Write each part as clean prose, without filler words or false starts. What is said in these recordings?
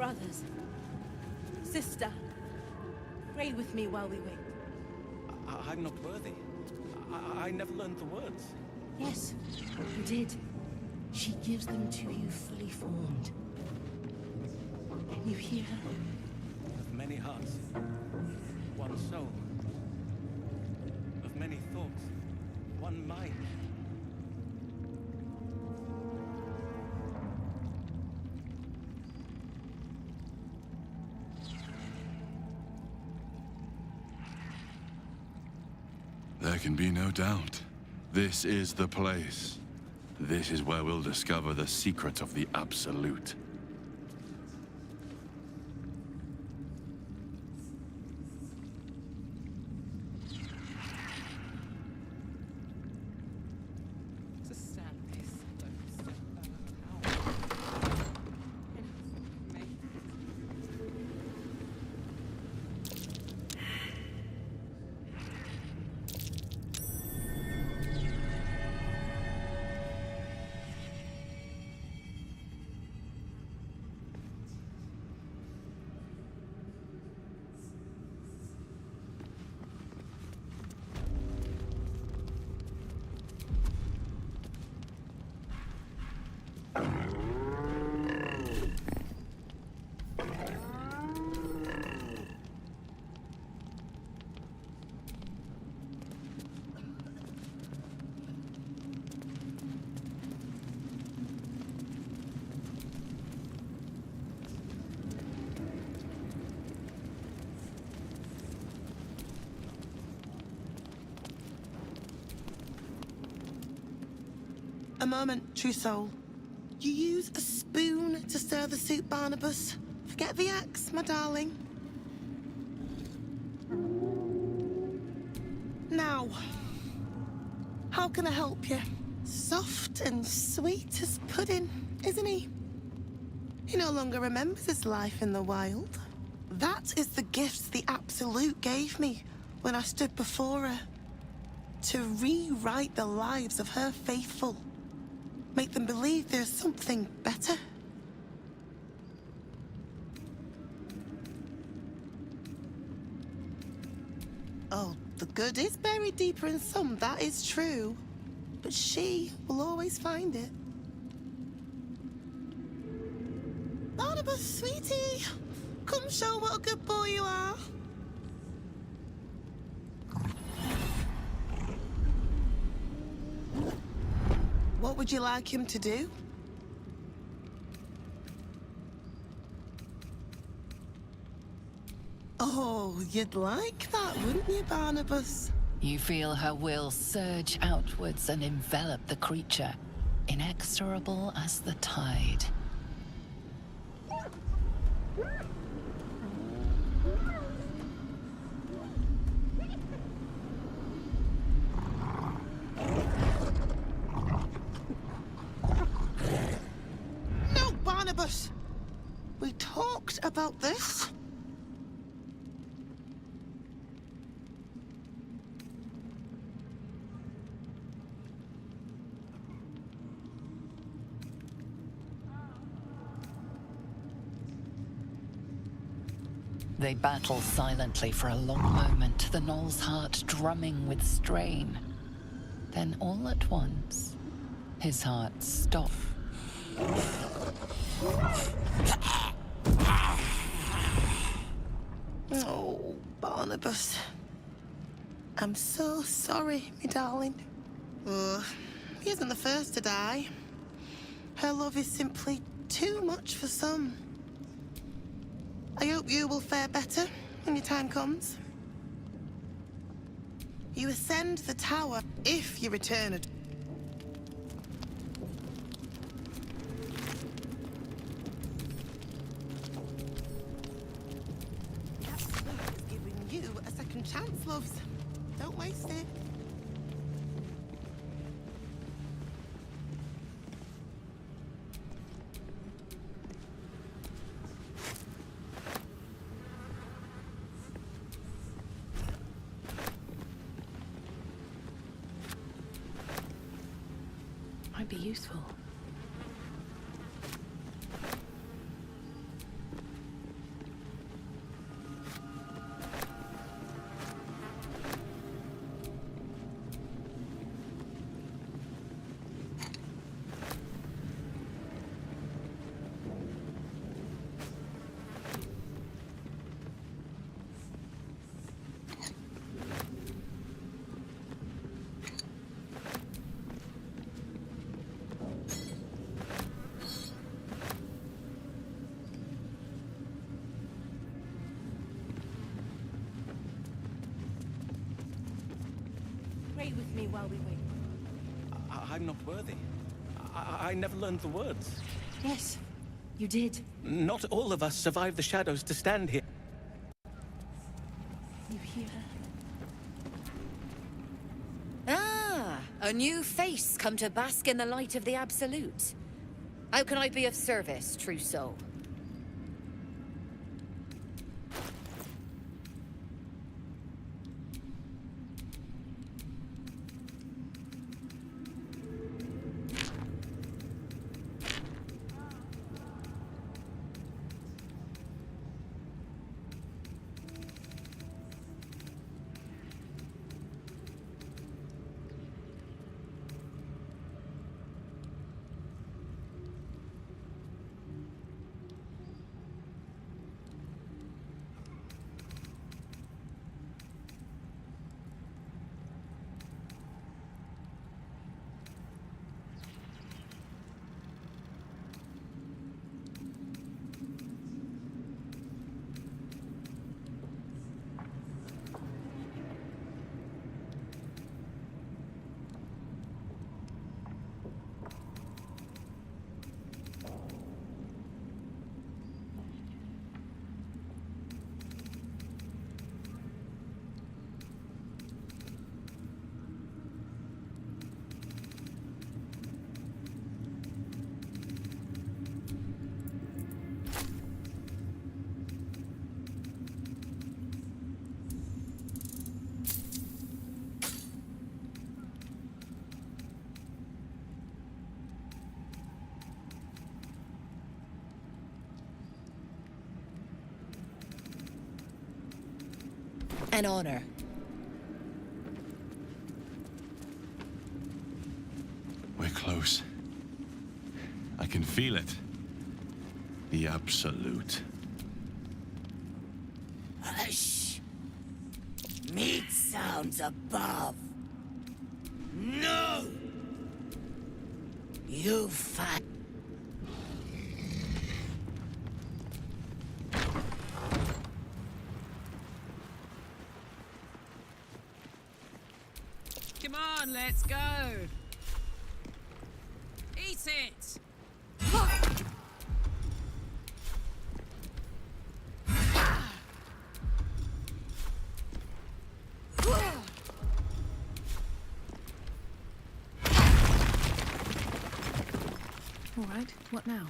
Brothers. Sister. Pray with me while we wait. I'm not worthy. I never learned the words. Yes, you did. She gives them to you fully formed. Can you hear her? Of many hearts, one soul. Of many thoughts, one mind. There can be no doubt. This is the place. This is where we'll discover the secret of the Absolute. A moment, true soul. You use a spoon to stir the soup, Barnabas. Forget the axe, my darling. Now, how can I help you? Soft and sweet as pudding, isn't he? He no longer remembers his life in the wild. That is the gift the Absolute gave me when I stood before her. To rewrite the lives of her faithful. Make them believe there's something better. Oh, the good is buried deeper in some, that is true. But she will always find it. Barnabas, sweetie, come show what a good boy you are. What would you like him to do? Oh, you'd like that, wouldn't you, Barnabas? You feel her will surge outwards and envelop the creature, inexorable as the tide. No, Barnabas! We talked about this. They battle silently for a long moment, the gnoll's heart drumming with strain. Then all at once, his heart stopped. Oh, Barnabas. I'm so sorry, me darling. He isn't the first to die. Her love is simply too much for some. I hope you will fare better when your time comes. You ascend the tower if you return it. That's giving you a second chance, loves. Don't waste it. Might be useful. while we wait. I'm not worthy. I never learned the words. Yes, you did. Not all of us survived the shadows to stand here. You hear her? Ah, a new face come to bask in the light of the Absolute. How can I be of service, true soul? An honor. We're close. I can feel it. The Absolute. Hush! Meat sounds above. No! You fat. Come on, let's go. Eat it. All right, what now?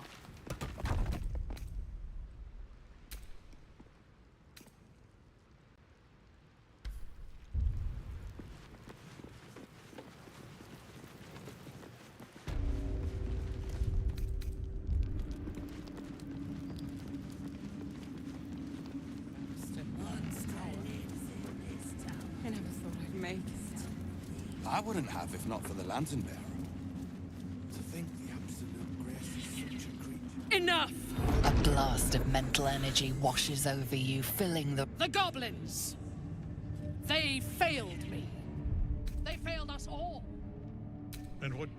I never thought I'd make it. I wouldn't have if not for the lantern bearer. To think the Absolute graces such a creature. Enough! A blast of mental energy washes over you, filling the... The goblins! They failed me. They failed us all. And what?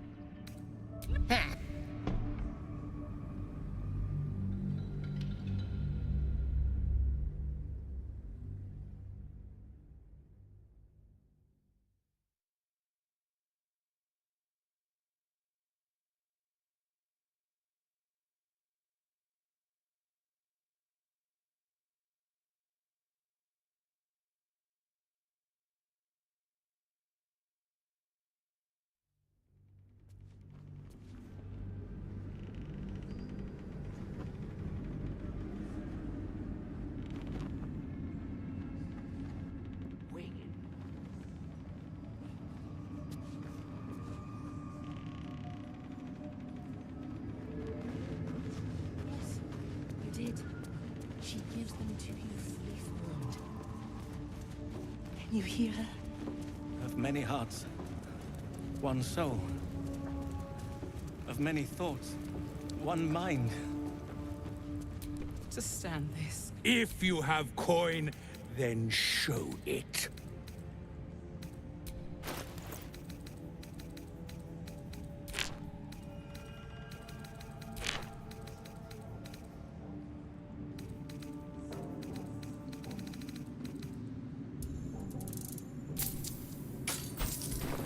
Yes, you did. She gives them to you fully formed. Can you hear her? Of many hearts, one soul. Of many thoughts, one mind. To stand this. If you have coin, then show it.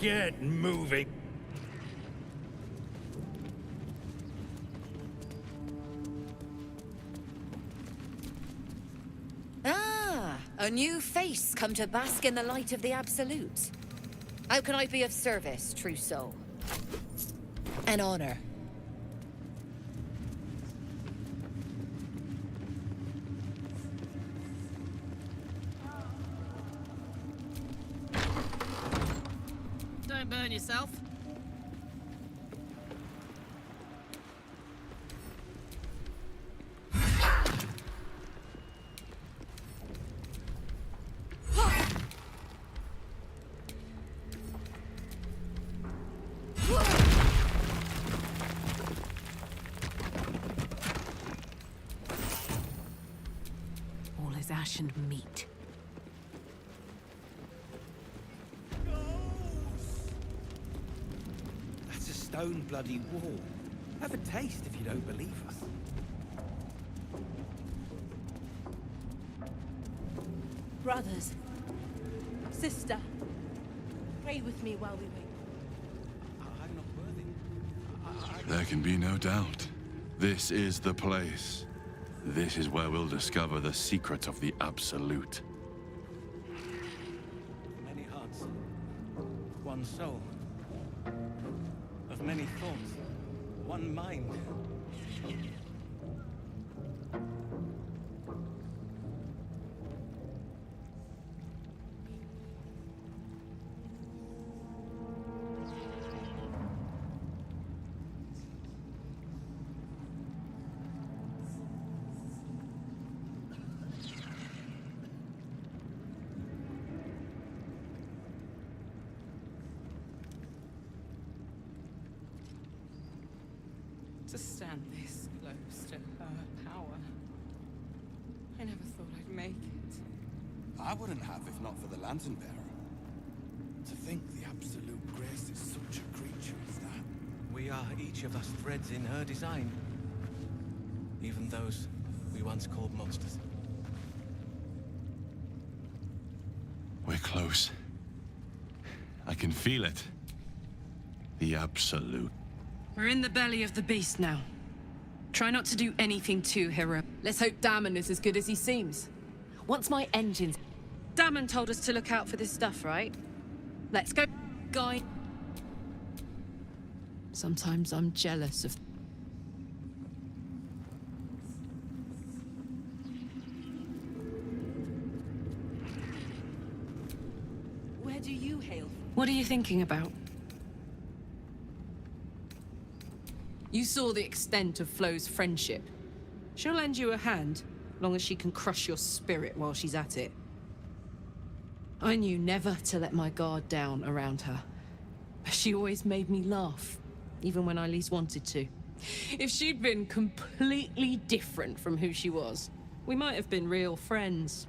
Get moving. Ah, a new face come to bask in the light of the Absolute. How can I be of service, true soul? An honor. Don't burn yourself. All is ash and meat. That's a stone bloody wall. Have a taste if you don't believe us. Brothers, sister, pray with me while we wait. I'm not worthy. There can be no doubt. This is the place. This is where we'll discover the secret of the Absolute. Many hearts, one soul. Of many thoughts, one mind. To stand this close to her power. I never thought I'd make it. I wouldn't have if not for the Lantern Bearer. To think the Absolute Grace is such a creature as that. We are each of us threads in her design. Even those we once called monsters. We're close. I can feel it. The Absolute. We're in the belly of the beast now. Try not to do anything too heroic. Let's hope Damon is as good as he seems. Once my engines... Damon told us to look out for this stuff, right? Let's go, guy. Sometimes I'm jealous of... Where do you hail from? What are you thinking about? You saw the extent of Flo's friendship. She'll lend you a hand, long as she can crush your spirit while she's at it. I knew never to let my guard down around her. She always made me laugh, even when I least wanted to. If she'd been completely different from who she was, we might have been real friends.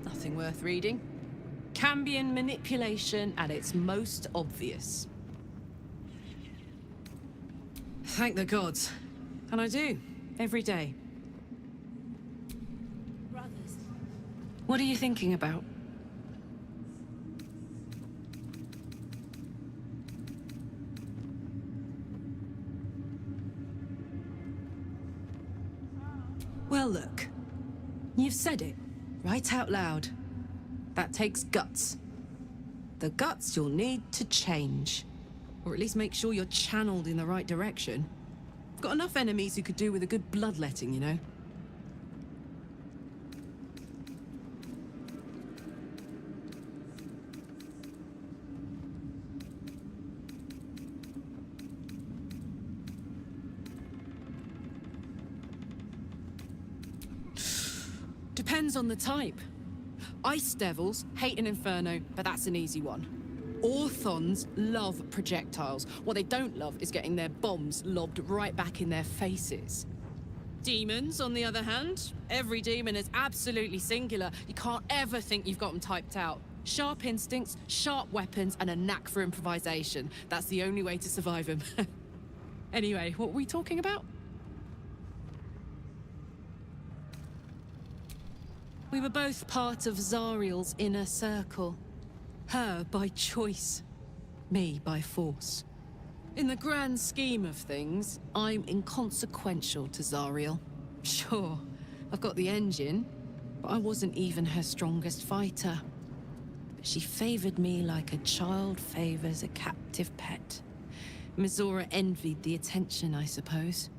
Nothing worth reading. Cambion manipulation at its most obvious. Thank the gods. And I do, every day. Brothers, What are you thinking about? Well, look. You've said it, right out loud. That takes guts. The guts you'll need to change. Or at least make sure you're channeled in the right direction. I've got enough enemies who could do with a good bloodletting, you know? Depends on the type. Ice devils hate an inferno, but that's an easy one. Orthons love projectiles. What they don't love is getting their bombs lobbed right back in their faces. Demons, on the other hand, every demon is absolutely singular. You can't ever think you've got them typed out. Sharp instincts, sharp weapons, and a knack for improvisation. That's the only way to survive them. Anyway, what were we talking about? We were both part of Zariel's inner circle. Her by choice, me by force. In the grand scheme of things, I'm inconsequential to Zariel. Sure, I've got the engine, but I wasn't even her strongest fighter. But she favored me like a child favors a captive pet. Mizora envied the attention, I suppose.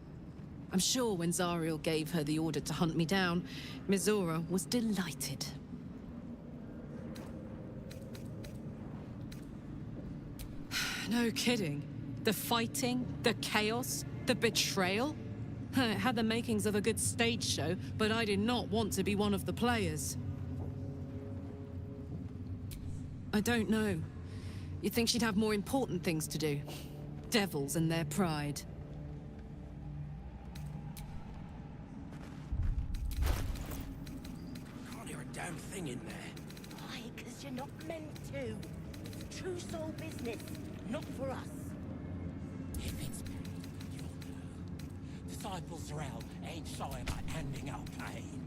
I'm sure when Zariel gave her the order to hunt me down, Mizora was delighted. No kidding. The fighting, the chaos, the betrayal. It had the makings of a good stage show, but I did not want to be one of the players. I don't know. You'd think she'd have more important things to do. Devils and their pride. Can't hear a damn thing in there. Why? Because you're not meant to. True soul business, not for us. If it's pain, you'll know. Disciples around ain't shy about handing out pain.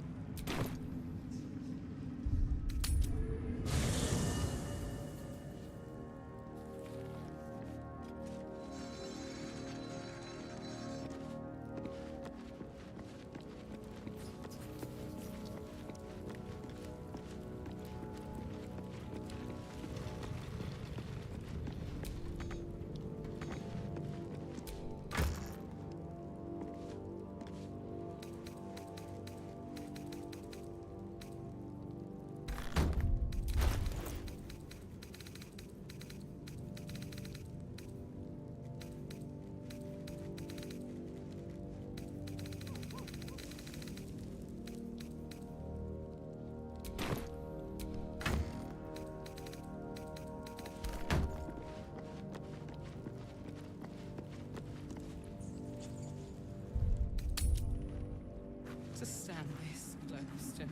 To stand this close to her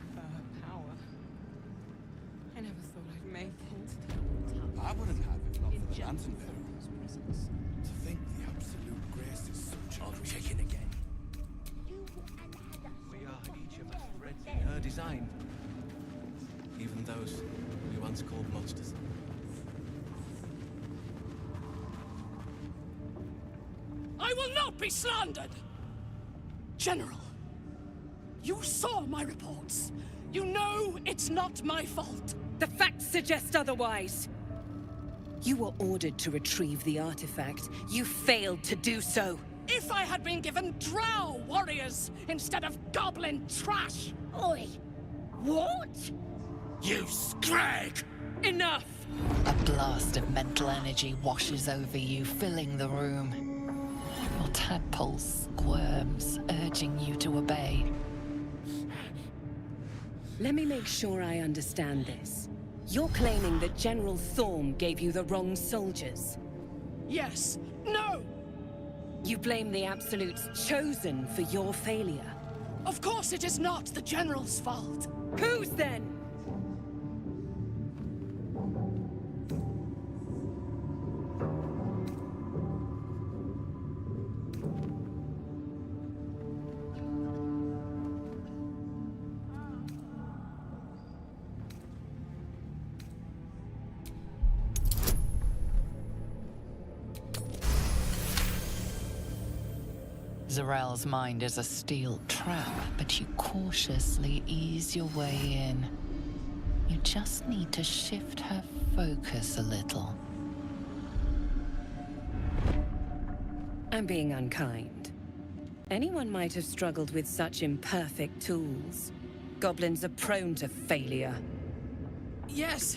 power. I never thought I'd make it. I wouldn't have if not for the lantern bearer. To think the absolute grace is such a... I'm checking again. We are each of us threads in her design. Even those we once called monsters. I will not be slandered! General, you saw my reports. You know it's not my fault. The facts suggest otherwise. You were ordered to retrieve the artifact. You failed to do so. If I had been given drow warriors instead of goblin trash! Oi! What? You scrag! Enough! A blast of mental energy washes over you, filling the room. Your tadpole squirms, urging you to obey. Let me make sure I understand this. You're claiming that General Thorm gave you the wrong soldiers. Yes. No! You blame the Absolute's Chosen for your failure. Of course it is not the General's fault. Whose then? Zarel's mind is a steel trap, but you cautiously ease your way in. You just need to shift her focus a little. I'm being unkind. Anyone might have struggled with such imperfect tools. Goblins are prone to failure. Yes.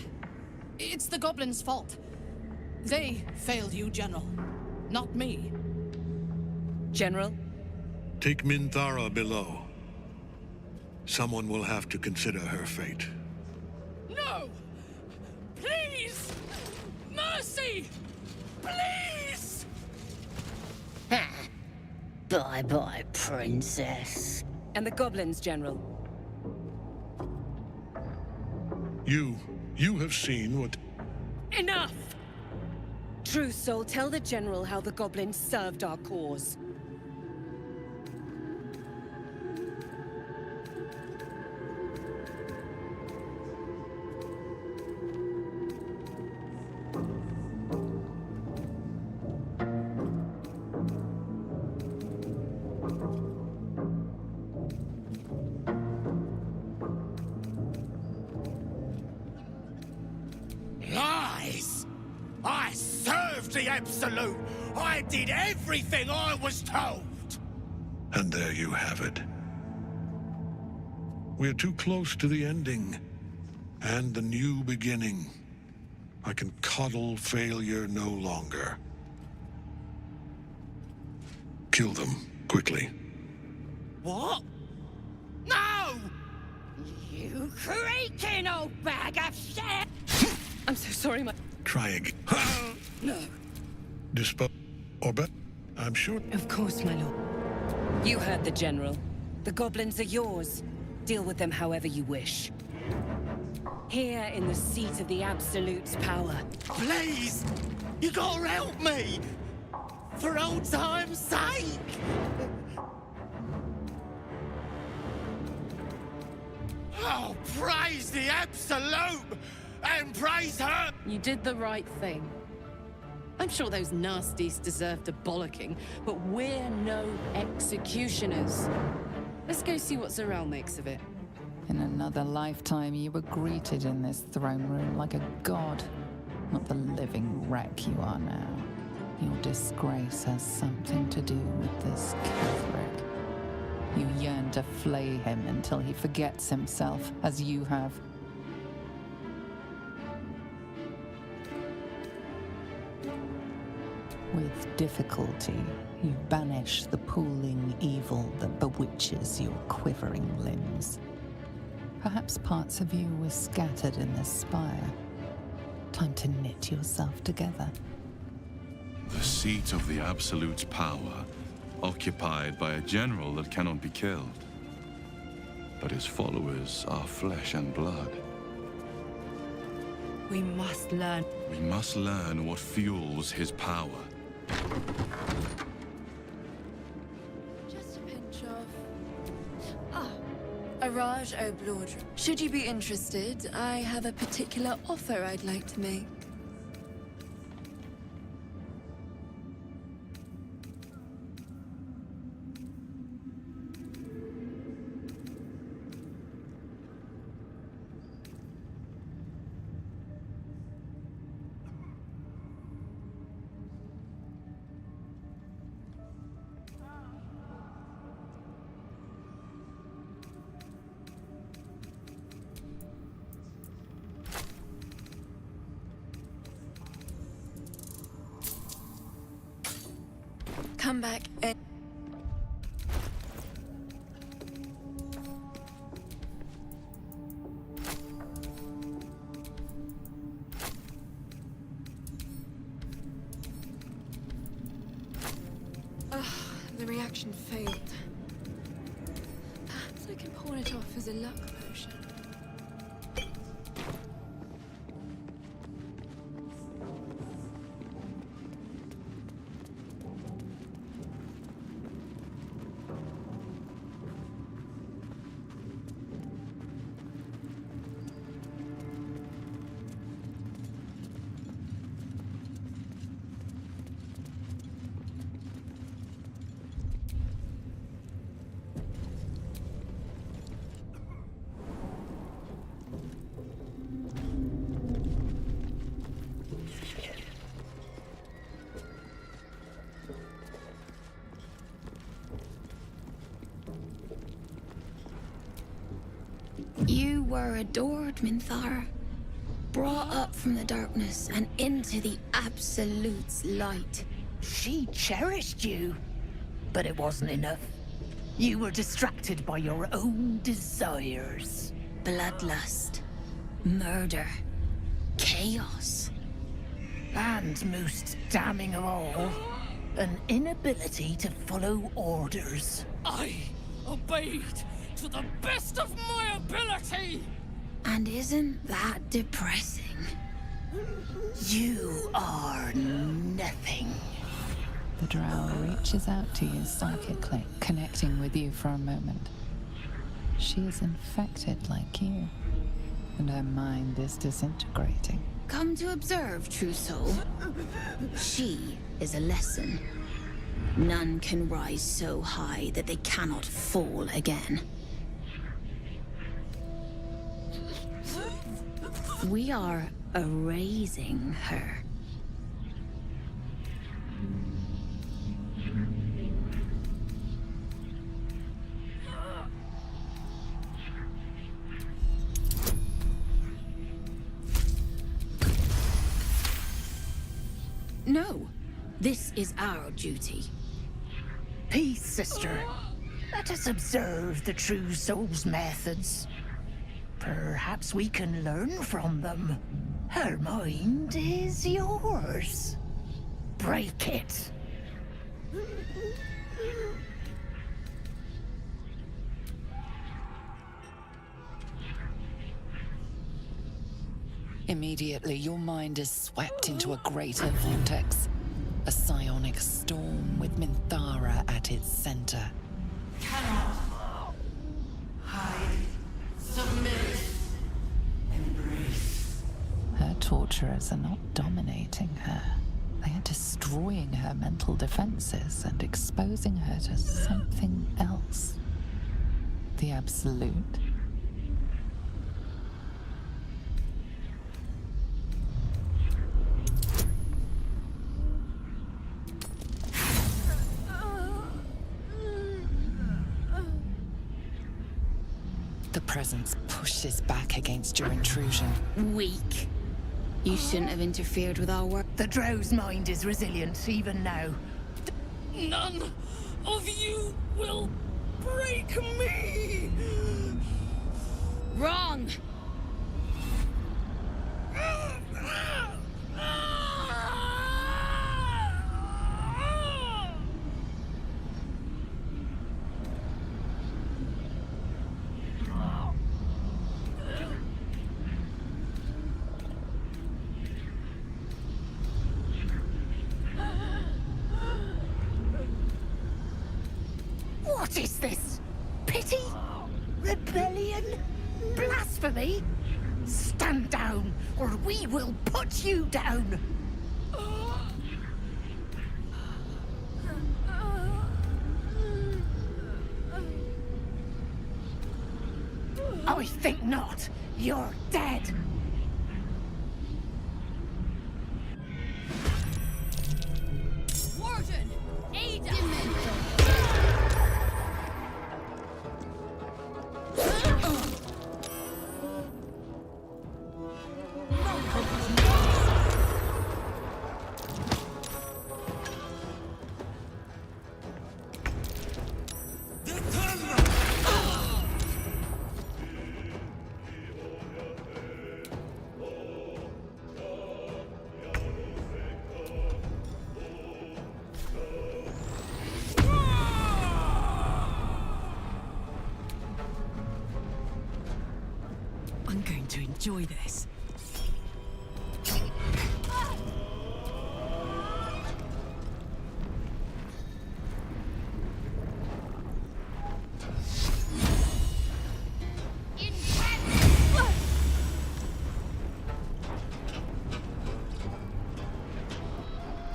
It's the goblins' fault. They failed you, General. Not me. General? Take Minthara below. Someone will have to consider her fate. No! Please! Mercy! Please! Bye-bye, princess. And the goblins, General. You have seen what... Enough! True Soul, tell the General how the goblins served our cause. of the Absolute! I did everything I was told! And there you have it. We're too close to the ending. And the new beginning. I can coddle failure no longer. Kill them, quickly. What? No! You creaking old bag of shit! I'm so sorry, my... Try again. No. Dispose... Or bet... I'm sure... Of course, my lord. You heard the General. The goblins are yours. Deal with them however you wish. Here in the seat of the Absolute's power. Please! You gotta help me! For old time's sake! Oh, praise the Absolute! And praise her! You did the right thing. I'm sure those nasties deserved a bollocking, but we're no executioners. Let's go see what Zarel makes of it. In another lifetime, you were greeted in this throne room like a god, not the living wreck you are now. Your disgrace has something to do with this Catholic. You yearn to flay him until he forgets himself, as you have. With difficulty, you banish the pooling evil that bewitches your quivering limbs. Perhaps parts of you were scattered in this spire. Time to knit yourself together. The seat of the Absolute's power, occupied by a general that cannot be killed. But his followers are flesh and blood. We must learn. We must learn what fuels his power. Just a pinch of... Araj o Baldurs. Should you be interested, I have a particular offer I'd like to make. Come back and... the reaction failed. Perhaps I can pawn it off as a luck potion. You were adored, Minthara. Brought up from the darkness and into the Absolute's light. She cherished you, but it wasn't enough. You were distracted by your own desires. Bloodlust. Murder. Chaos. And most damning of all, an inability to follow orders. I obeyed to the best of my ability! And isn't that depressing? You are nothing. The drow reaches out to you psychically, connecting with you for a moment. She is infected like you, and her mind is disintegrating. Come to observe, true soul. She is a lesson. None can rise so high that they cannot fall again. We are erasing her. No. This is our duty. Peace, sister. Let us observe the true soul's methods. Perhaps we can learn from them. Her mind is yours. Break it. Immediately, your mind is swept into a greater vortex. A psionic storm with Minthara at its center. Cannot hide, submit, embrace. Her torturers are not dominating her. They are destroying her mental defenses and exposing her to something else. The Absolute. The presence pushes back against your intrusion. Weak. You shouldn't have interfered with our work. The Drow's mind is resilient, even now. None of you will break me! Wrong! What is this? Pity? Rebellion? Blasphemy? Stand down, or we will put you down! I think not. You're dead. Warden! Ada! I'm going to enjoy this.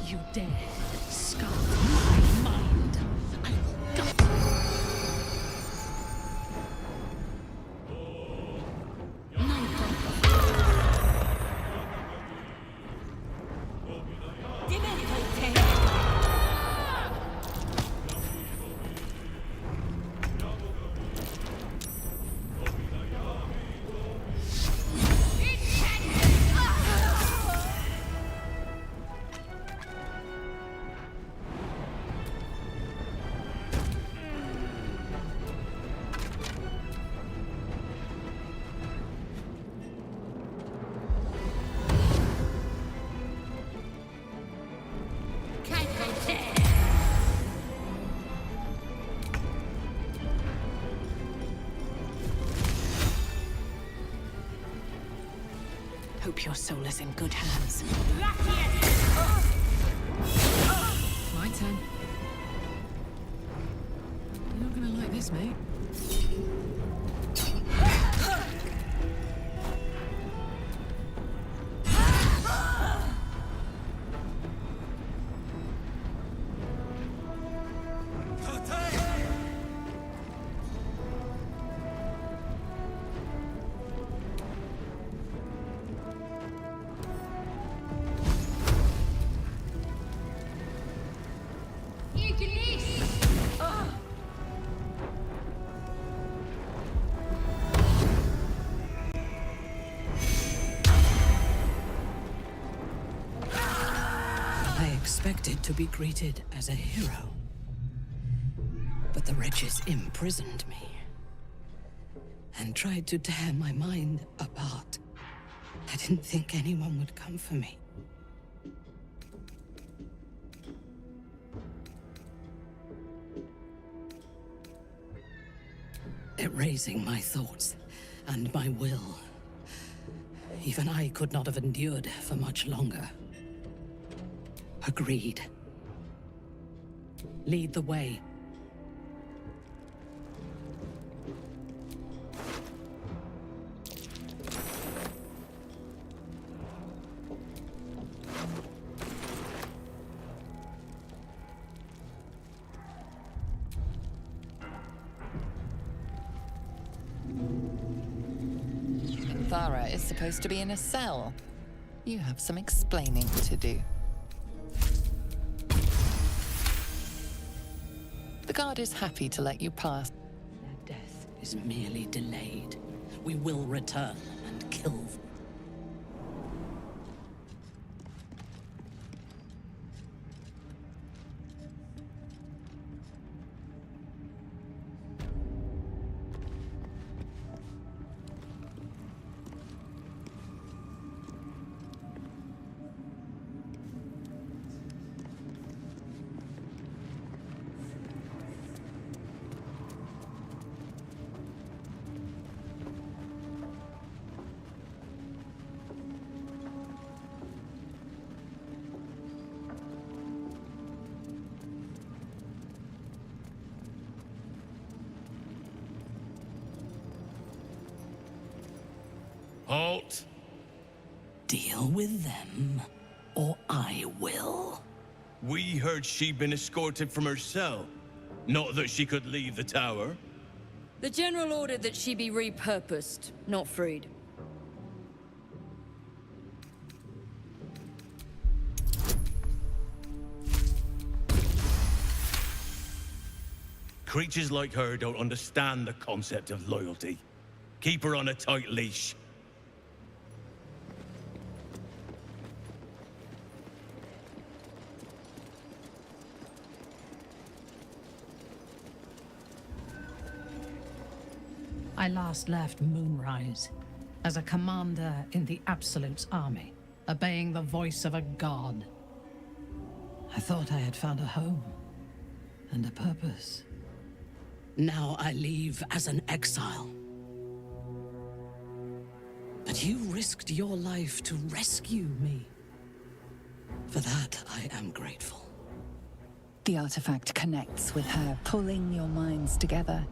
You dare scar my mind. I will gut you. Hope your soul is in good hands. My turn. You're not gonna like this, mate. expected to be greeted as a hero. But the wretches imprisoned me and tried to tear my mind apart. I didn't think anyone would come for me. Erasing my thoughts and my will. Even I could not have endured for much longer. Agreed. Lead the way. Thara is supposed to be in a cell. You have some explaining to do. The guard is happy to let you pass. Their death is merely delayed. We will return and kill them. Halt! Deal with them, or I will. We heard she'd been escorted from her cell. Not that she could leave the tower. The General ordered that she be repurposed, not freed. Creatures like her don't understand the concept of loyalty. Keep her on a tight leash. I last left Moonrise as a commander in the Absolute's army, obeying the voice of a god. I thought I had found a home and a purpose. Now I leave as an exile. But you risked your life to rescue me. For that, I am grateful. The artifact connects with her, pulling your minds together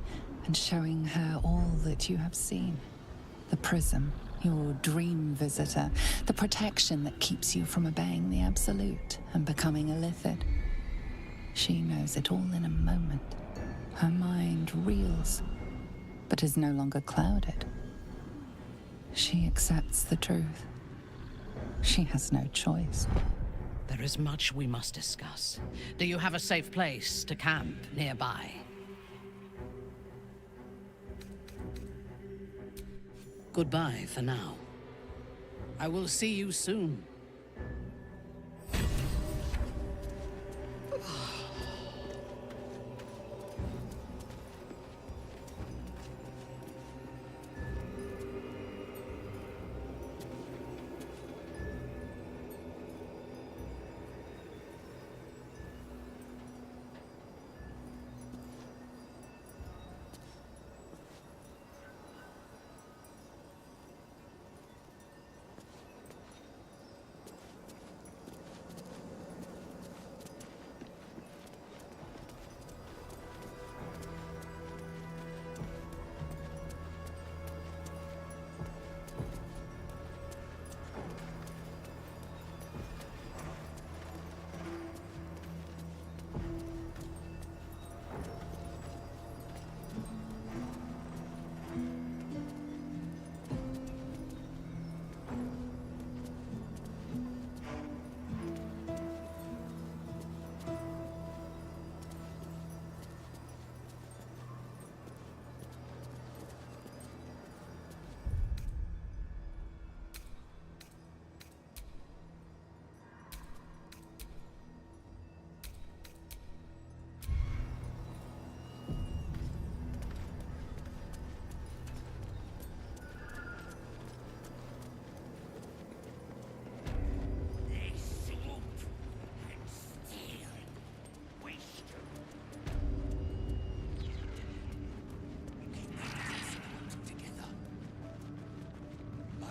and showing her all that you have seen. The prism, your dream visitor, the protection that keeps you from obeying the Absolute and becoming a Lithid. She knows it all in a moment. Her mind reels, but is no longer clouded. She accepts the truth. She has no choice. There is much we must discuss. Do you have a safe place to camp nearby? Goodbye for now. I will see you soon.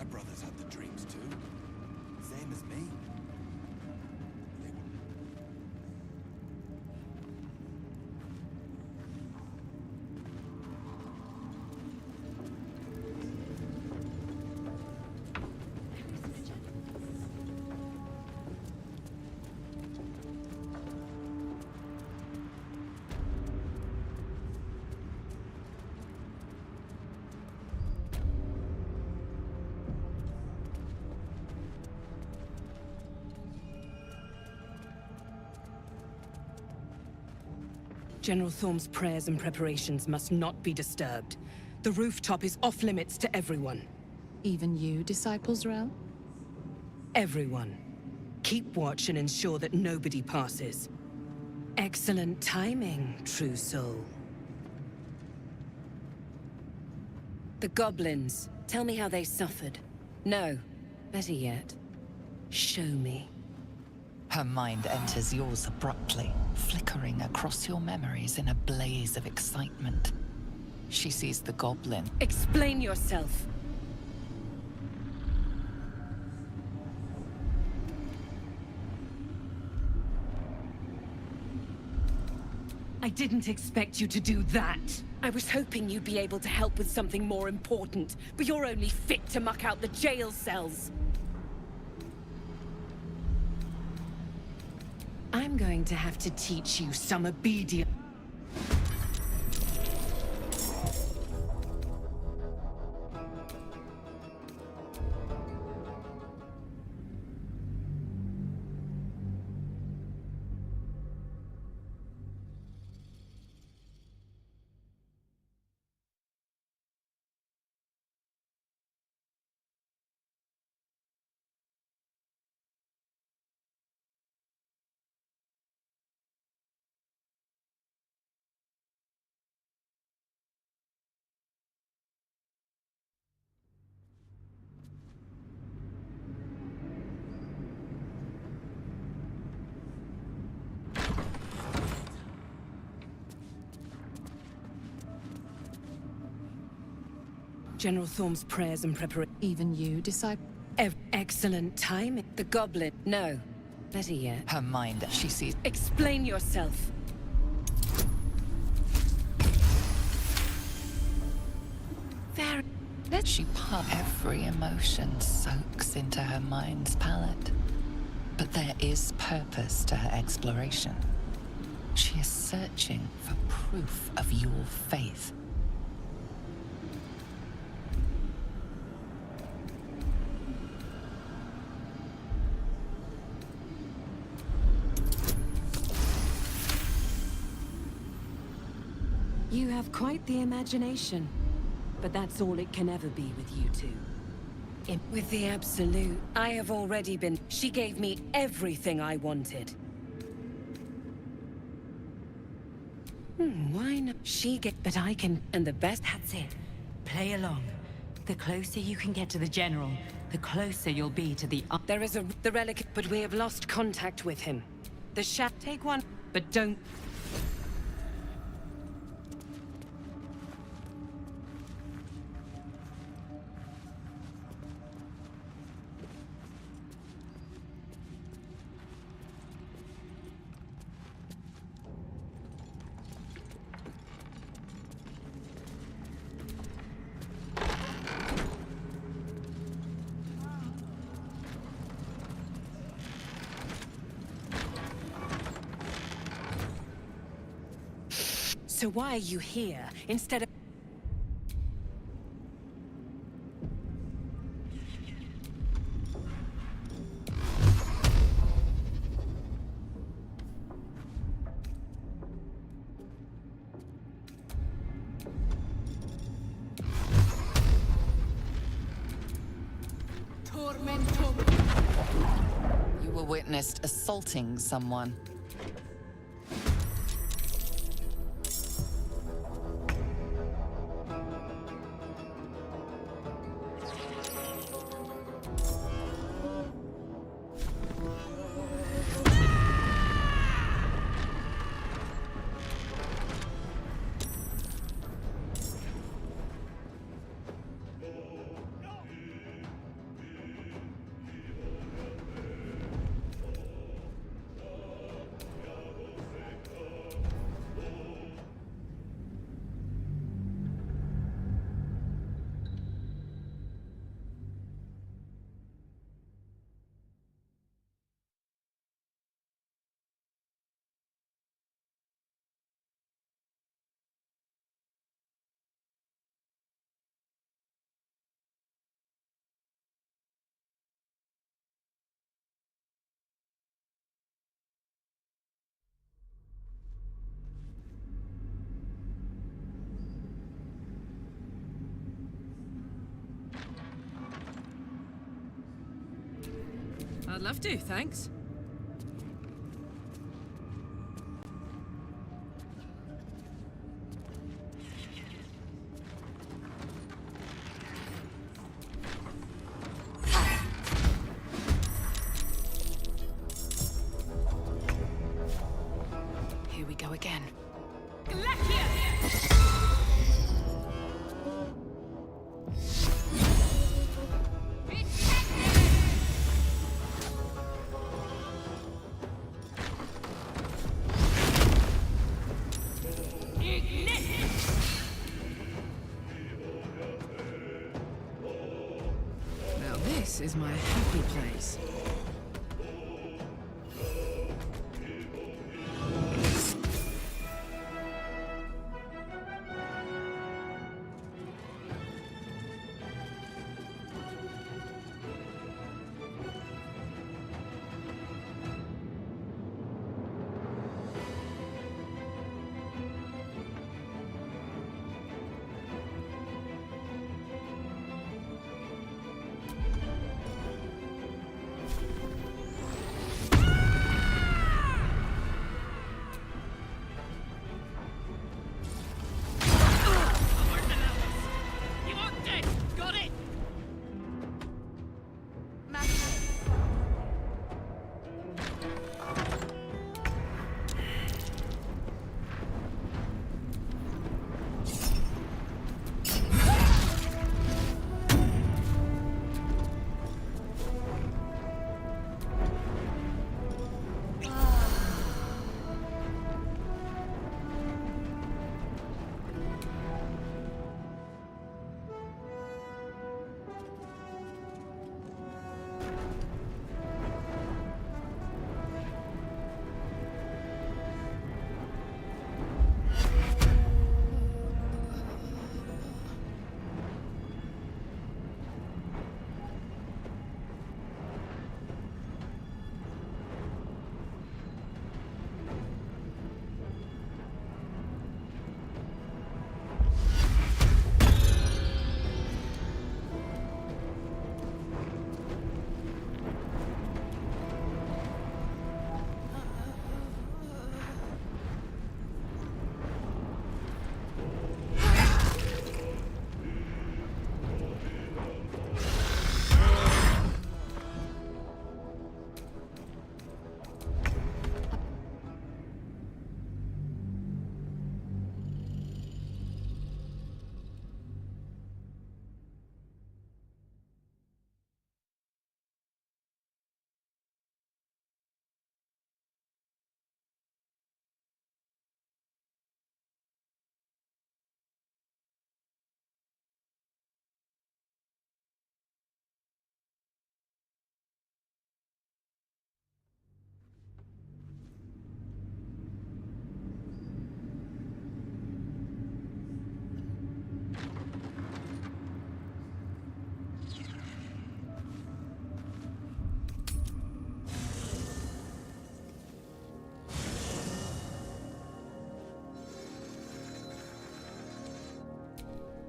My brothers had the dreams too. Same as me. They were... General Thorm's prayers and preparations must not be disturbed. The rooftop is off limits to everyone. Even you, Disciples Rel? Everyone. Keep watch and ensure that nobody passes. Excellent timing, true soul. The goblins. Tell me how they suffered. No. Better yet, show me. Her mind enters yours abruptly, flickering across your memories in a blaze of excitement. She sees the goblin. Explain yourself. I didn't expect you to do that. I was hoping you'd be able to help with something more important, but you're only fit to muck out the jail cells. I'm going to have to teach you some obedience. General Thorm's prayers and preparation. Even you, Disciple? Excellent timing. The goblin. No. Better yet. Her mind, she sees. Explain yourself. Very. She every emotion soaks into her mind's palette. But there is purpose to her exploration. She is searching for proof of your faith. You have quite the imagination. But that's all it can ever be with you two. With the Absolute, I have already been... She gave me everything I wanted. Why not? But I can... And the best... That's it. Play along. The closer you can get to the General, the closer you'll be to the... There is the relic, but we have lost contact with him. The take one, but don't... So why are you here, instead of... You were witnessed assaulting someone. I'd love to, thanks. Here we go again. Now this is my happy place.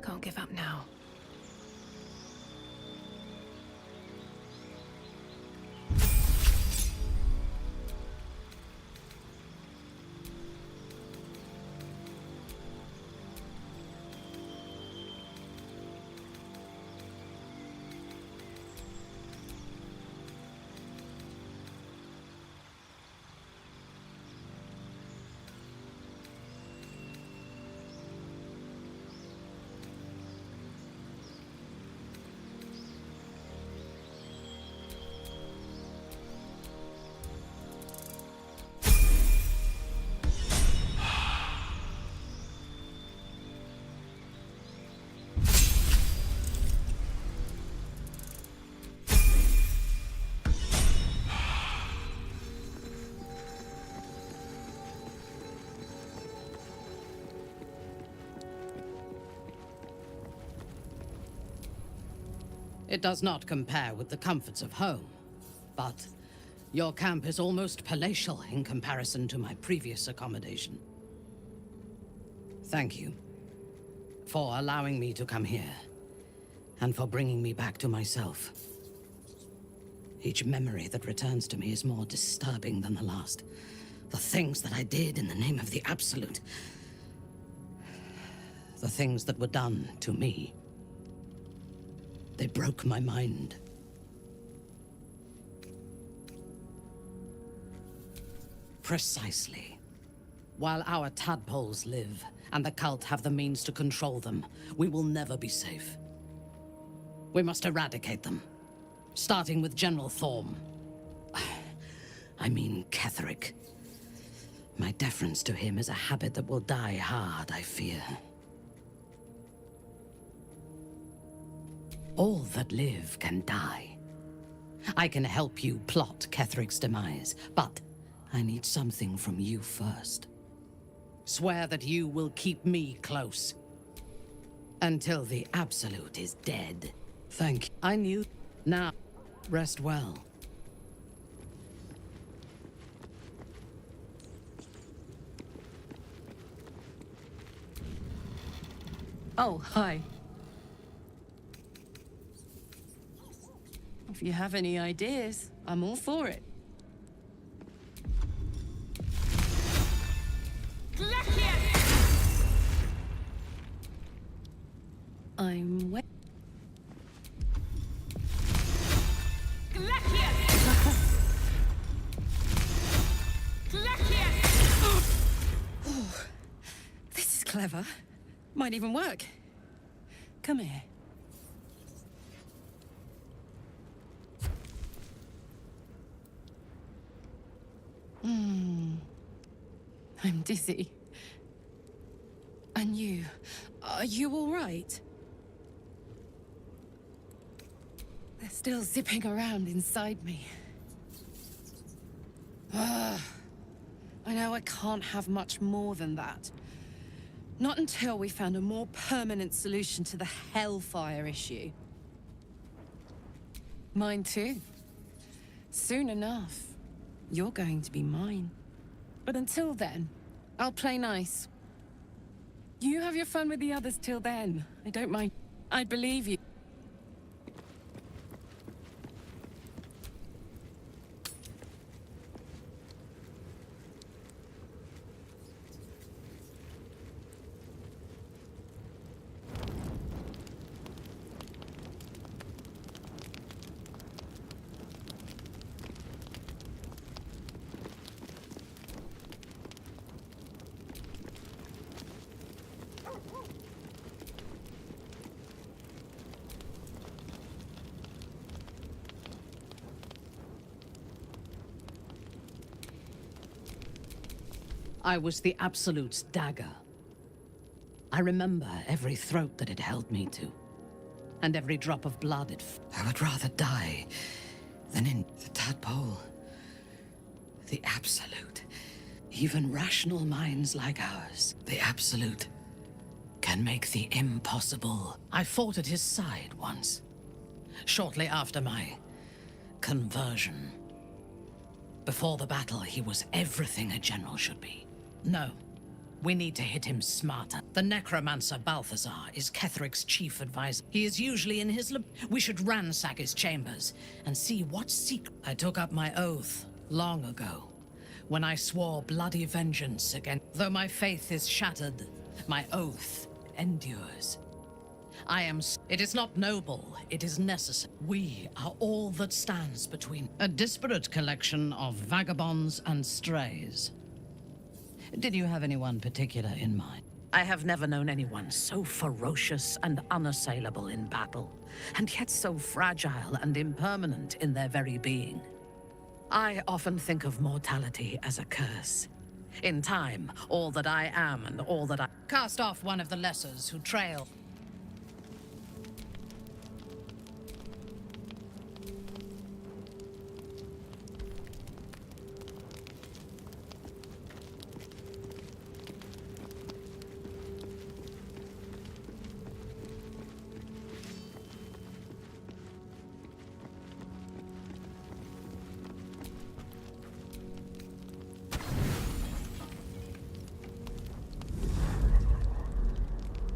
Can't give up now. It does not compare with the comforts of home, but your camp is almost palatial in comparison to my previous accommodation. Thank you for allowing me to come here, and for bringing me back to myself. Each memory that returns to me is more disturbing than the last. The things that I did in the name of the Absolute. The things that were done to me. They broke my mind. Precisely. While our tadpoles live, and the cult have the means to control them, we will never be safe. We must eradicate them. Starting with General Thorm. I mean Ketheric. My deference to him is a habit that will die hard, I fear. All that live can die. I can help you plot Ketheric's demise, but I need something from you first. Swear that you will keep me close. Until the Absolute is dead. Thank you. I knew. Now, rest well. Oh, hi. If you have any ideas, I'm all for it. I'm wet. Oh, this is clever. Might even work. Come here. I'm dizzy. And you? Are you all right? They're still zipping around inside me. I know I can't have much more than that. Not until we found a more permanent solution to the Hellfire issue. Mine too. Soon enough, you're going to be mine. But until then, I'll play nice. You have your fun with the others till then. I don't mind. I believe you. I was the Absolute's dagger. I remember every throat that it held me to, and every drop of blood I would rather die than in the tadpole. The Absolute. Even rational minds like ours, the Absolute, can make the impossible. I fought at his side once, shortly after my conversion. Before the battle, he was everything a general should be. No, we need to hit him smarter. The necromancer Balthazar is Ketheric's chief advisor. He is usually in his lab. We should ransack his chambers and see what secret. I took up my oath long ago, when I swore bloody vengeance against. Though my faith is shattered, my oath endures. It is not noble, it is necessary. We are all that stands between a disparate collection of vagabonds and strays. Did you have anyone particular in mind? I have never known anyone so ferocious and unassailable in battle, and yet so fragile and impermanent in their very being. I often think of mortality as a curse. In time, all that I am and all that I... Cast off one of the lessers who trail.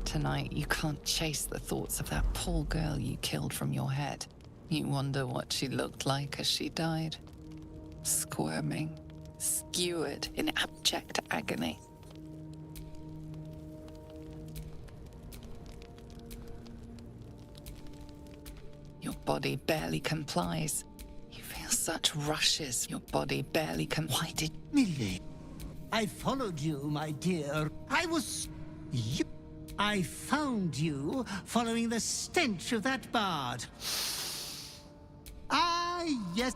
Tonight, you can't chase the thoughts of that poor girl you killed from your head. You wonder what she looked like as she died. Squirming, skewered in abject agony. Your body barely complies. You feel such rushes. Your body barely Why did... Millie, I followed you, my dear. I found you following the stench of that bard. Ah, yes.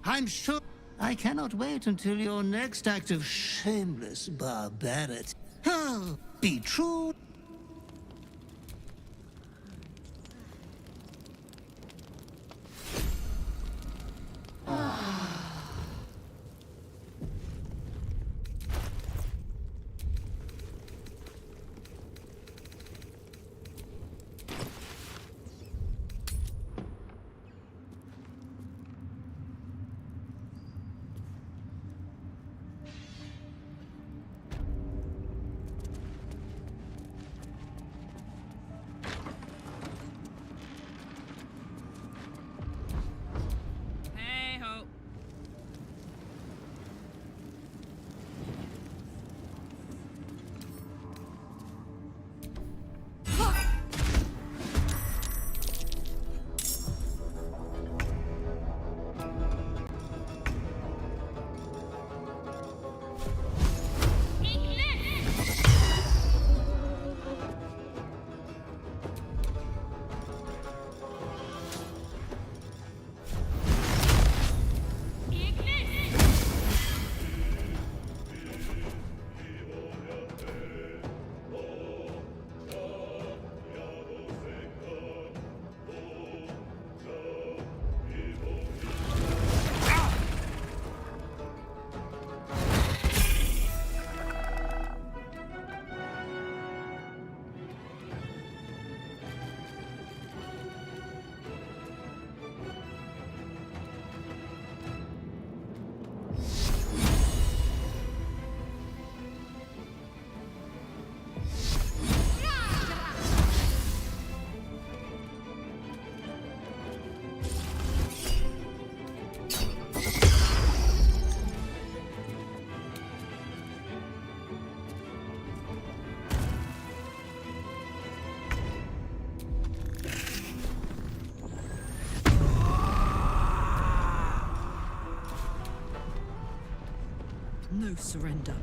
I'm sure... I cannot wait until your next act of shameless barbarity. Oh, be true. Hey ho. No surrender.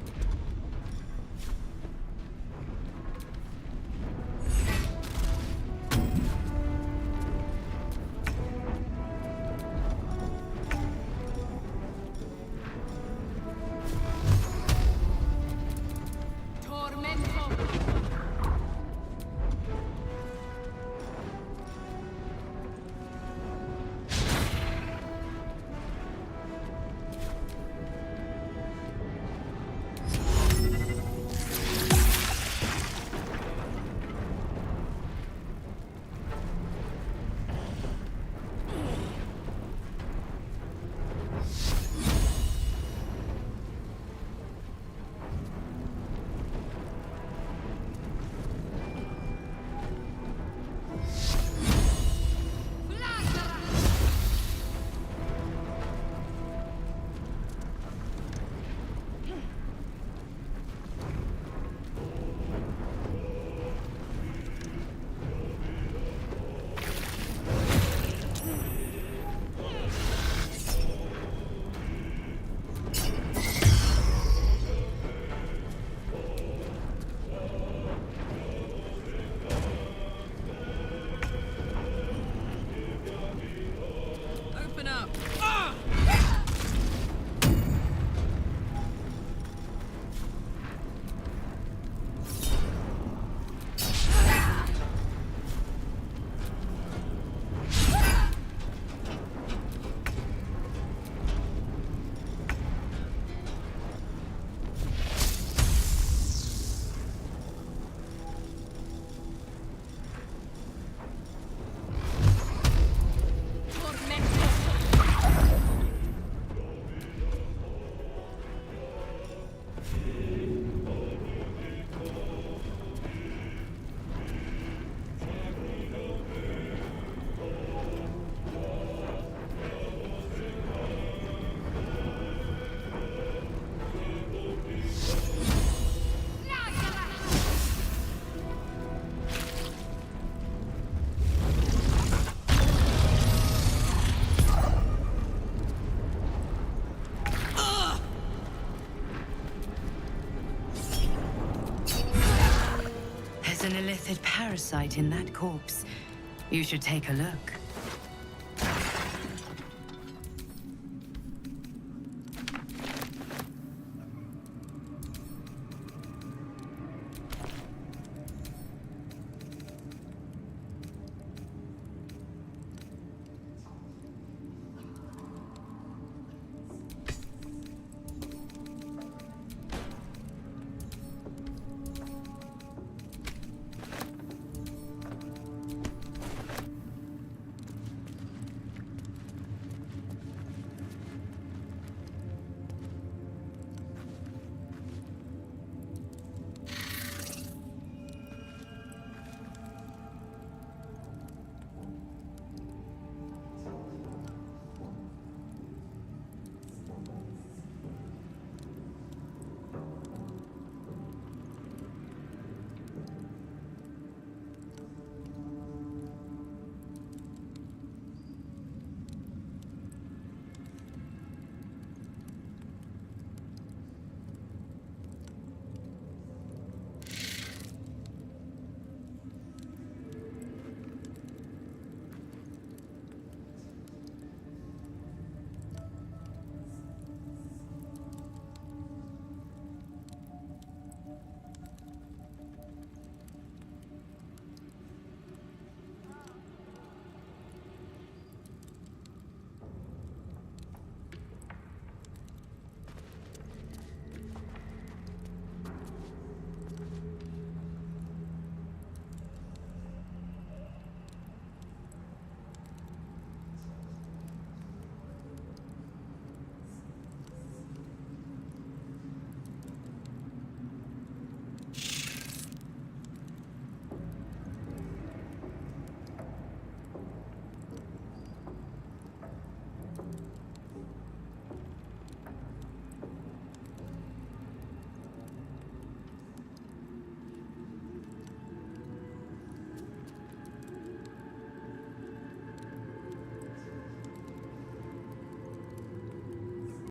parasite in that corpse. You should take a look.